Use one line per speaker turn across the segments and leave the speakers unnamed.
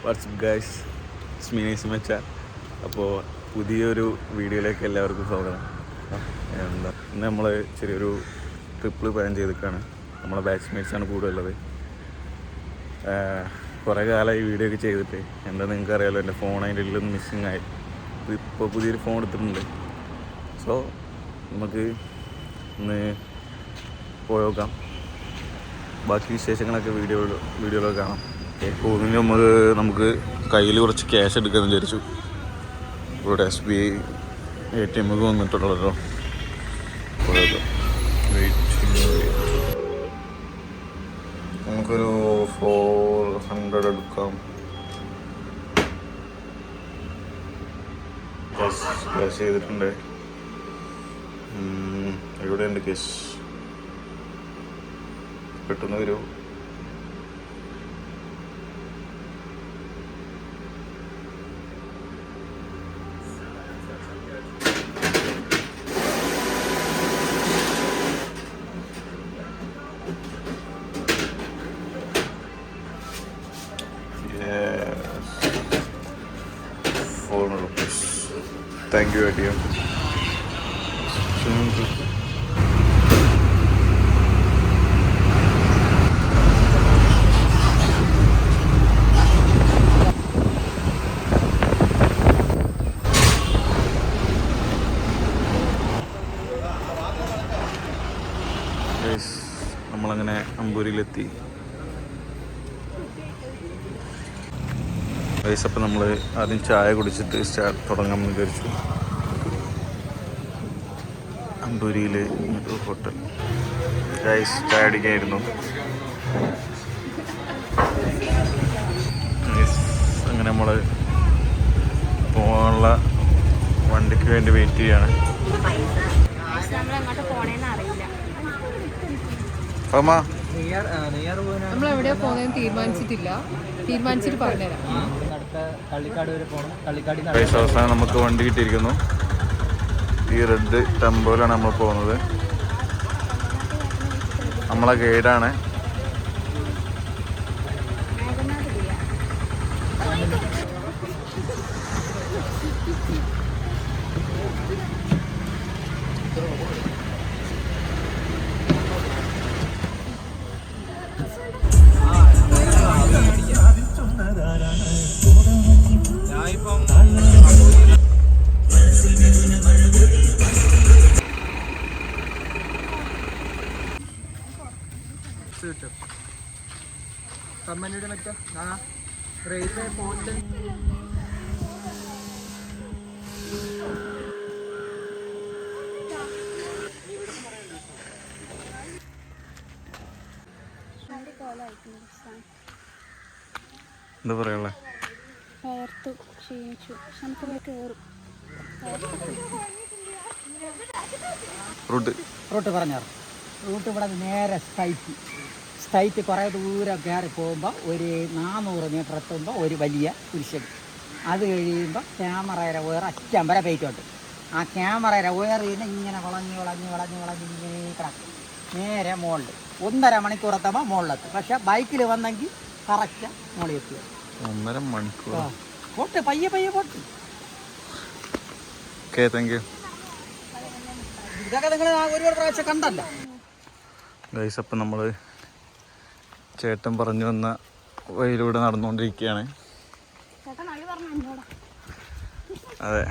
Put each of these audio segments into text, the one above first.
WhatsApp guys, it's me സ്മിച്ച. അപ്പോൾ പുതിയൊരു വീഡിയോയിലേക്ക് എല്ലാവർക്കും സ്വാഗതം. ഇന്ന് നമ്മൾ ചെറിയൊരു ട്രിപ്പിൾ പ്ലാൻ ചെയ്തിട്ടാണ്. നമ്മളെ ബാച്ച്മേറ്റ്സാണ് കൂടുതലുള്ളത്. കുറേ കാലമായി ഈ വീഡിയോ ഒക്കെ ചെയ്തിട്ട്. എന്താ നിങ്ങൾക്ക് അറിയാമല്ലോ, എൻ്റെ ഫോൺ അതിൻ്റെ ഉള്ളിലൊന്ന് മിസ്സിങ് ആയി. ഇപ്പോൾ പുതിയൊരു ഫോൺ എടുത്തിട്ടുണ്ട്. സോ നമുക്ക് ഇന്ന് പോയോക്കാം. ബാക്കി വിശേഷങ്ങളൊക്കെ വീഡിയോയിലൊക്കെ കാണാം. പോകുന്നതിന് നമുക്ക് കയ്യിൽ കുറച്ച് ക്യാഷ് എടുക്കാമെന്ന് വിചാരിച്ചു. ഇവിടെ SBI ATM വന്നിട്ടുള്ളല്ലോ. നമുക്കൊരു 400 എടുക്കാം. ക്യാഷ് ചെയ്തിട്ടുണ്ട്. എവിടെയുണ്ട് ക്യാഷ്? പെട്ടെന്ന് വരൂ. ₹400. Thank you, ATM. നമ്മളങ്ങനെ അമ്പൂരിയിലെത്തി. അപ്പം നമ്മൾ ആദ്യം ചായ കുടിച്ചിട്ട് തുടങ്ങാമെന്ന് വിചാരിച്ചു. അമ്പൂരിയിൽ ഒരു ഹോട്ടൽ. ചായ അടിക്കായിരുന്നു. അങ്ങനെ നമ്മൾ പോകാനുള്ള വണ്ടിക്ക് വേണ്ടി വെയിറ്റ് ചെയ്യാണ്.
നമ്മളെവിടെയാ പോകുന്നതെന്ന് തീരുമാനിച്ചിട്ട് പറഞ്ഞുതരാം.
അവസാനം നമുക്ക് വണ്ടി കിട്ടിയിരിക്കുന്നു. ഈ റെഡ് ടെമ്പോയിലാണ് നമ്മൾ പോകുന്നത്. നമ്മളെ ഗൈഡാണ്.
കമ്പനിയുടെ മറ്റേ റെയിൽവേ പോർട്ടൽ
എന്താ പറയാ?
റൂട്ട് പറഞ്ഞോ. റൂട്ട് ഇവിടെ നേരെ സ്ട്രൈറ്റ് കുറേ ദൂരം കയറി പോകുമ്പോൾ ഒരു 400 മീറ്റർ എത്തുമ്പോൾ ഒരു വലിയ കുരിശടി. അത് കഴിയുമ്പോൾ ക്യാമറയുടെ വയർ അറ്റം വരെ പെയ്റ്റോട്ട്. ആ ക്യാമറയുടെ വയറിൽ നിന്ന് ഇങ്ങനെ വളഞ്ഞ് ഇങ്ങനെ കിടക്കും നേരെ മുകളിൽ. 1.5 മണിക്കൂർ എത്തുമ്പോൾ മുകളിലെത്തും. പക്ഷെ ബൈക്കിൽ വന്നെങ്കിൽ കറക്റ്റ് മുകളിൽ എത്തുക.
1.5 മണിക്കൂർ
പോട്ട് പയ്യെ പോട്ട്. ഇതൊക്കെ നിങ്ങൾ ഒരുപാട് പ്രാവശ്യം കണ്ടല്ലോ
ഗൈസ്. അപ്പം നമ്മൾ ചേട്ടൻ പറഞ്ഞു വന്ന വഴിയിലൂടെ നടന്നുകൊണ്ടിരിക്കുകയാണ്. അതെ,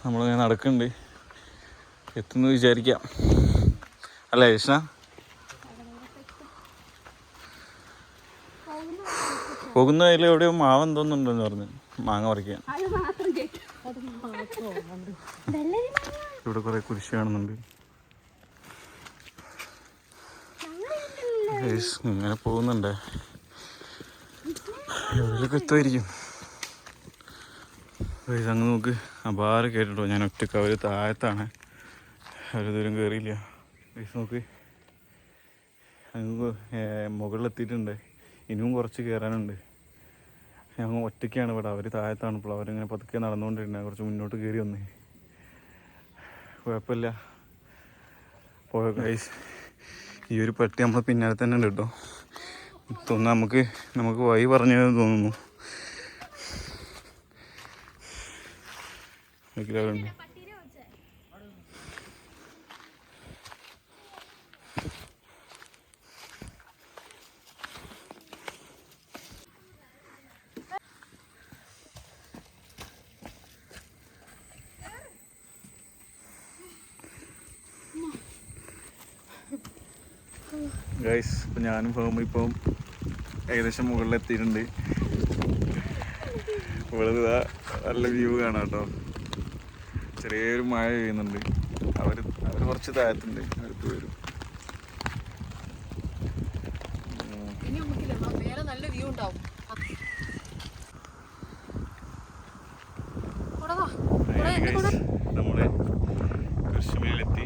നമ്മളിങ്ങനെ നടക്കുന്നുണ്ട്. എത്തുന്നു വിചാരിക്കാം, അല്ലേ കൃഷ്ണ? പോകുന്ന വഴിയിൽ എവിടെയോ മാവ് എന്തോന്നുണ്ടെന്ന് പറഞ്ഞു. മാങ്ങ പറിക്കാൻ. ഇവിടെ കുറെ കുരിശ് കാണുന്നുണ്ട്. ഇങ്ങനെ പോകുന്നുണ്ട്. എവിടെയൊക്കെ എത്തുമായിരിക്കും. അങ്ങ് നോക്ക്, അപാരം കേട്ടിട്ടോ. ഞാൻ ഒറ്റക്ക്. അവർ താഴത്താണ്, അവർ ദൂരം കയറിയില്ല. നോക്ക്, അങ്ങ് മുകളിലെത്തിയിട്ടുണ്ട്. ഇനിയും കുറച്ച് കയറാനുണ്ട്. ഞങ്ങൾ ഒറ്റയ്ക്കാണ് ഇവിടെ. അവർ താഴത്താണ്. ഇപ്പോൾ അവരിങ്ങനെ പതുക്കെ നടന്നുകൊണ്ടിരുന്നത്. കുറച്ച് മുന്നോട്ട് കയറി വന്നേ. കുഴപ്പമില്ല. പോയ ഗൈസ്, ഈ ഒരു പട്ടി നമ്മളെ പിന്നാലെ തന്നെ ഉണ്ട് കേട്ടോ. തോന്നുന്നു നമുക്ക് വഴി പറഞ്ഞതെന്ന് തോന്നുന്നു. ഗൈസ്, ഇപ്പം ഞാനും പോകുമ്പോൾ ഇപ്പം ഏകദേശം മുകളിലെത്തിയിട്ടുണ്ട്. ഇവിടെ നല്ല വ്യൂ കാണാം കേട്ടോ. ചെറിയൊരു മഴ പെയ്യുന്നുണ്ട്. അവർ കുറച്ച് താഴത്തുണ്ട്, അടുത്ത് വരും.
നല്ല വ്യൂ ഉണ്ടാവും.
നമ്മള് കൃഷിമേലെത്തി.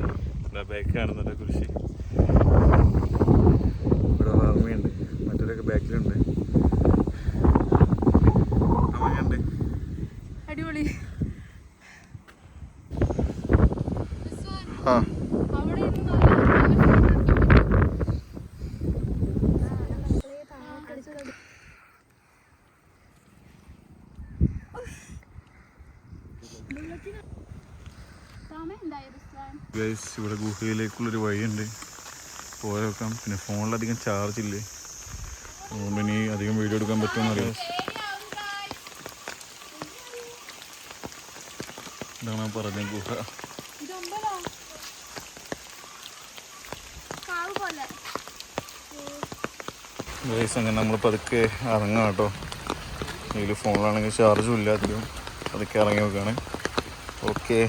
ബാക്ക് കാണുന്നുണ്ട് കൃഷി. ഇവിടെ വാർമയുണ്ട്, മറ്റൊരൊക്കെ ബാക്കിലുണ്ട്. അമ്മയുണ്ട്.
അടിപൊളി.
ആ ഗൈസ്, ഇവിടെ ഗുഹയിലേക്കുള്ളൊരു വഴിയുണ്ട്, പോയി നോക്കാം. പിന്നെ ഫോണിലധികം ചാർജ് ഇല്ലേ, അതുകൊണ്ട് ഇനി അധികം വീഡിയോ എടുക്കാൻ പറ്റുമെന്നറിയാം. ഇതാണ് പറഞ്ഞ ഗുഹ. ഗൈസ്, അങ്ങനെ നമ്മൾ പതുക്കെ ഇറങ്ങാം കേട്ടോ. ഇതിൽ ഫോണിലാണെങ്കിൽ ചാർജും ഇല്ല, അധികം പതുക്കെ ഇറങ്ങി നോക്കുകയാണ്. ഓക്കെ.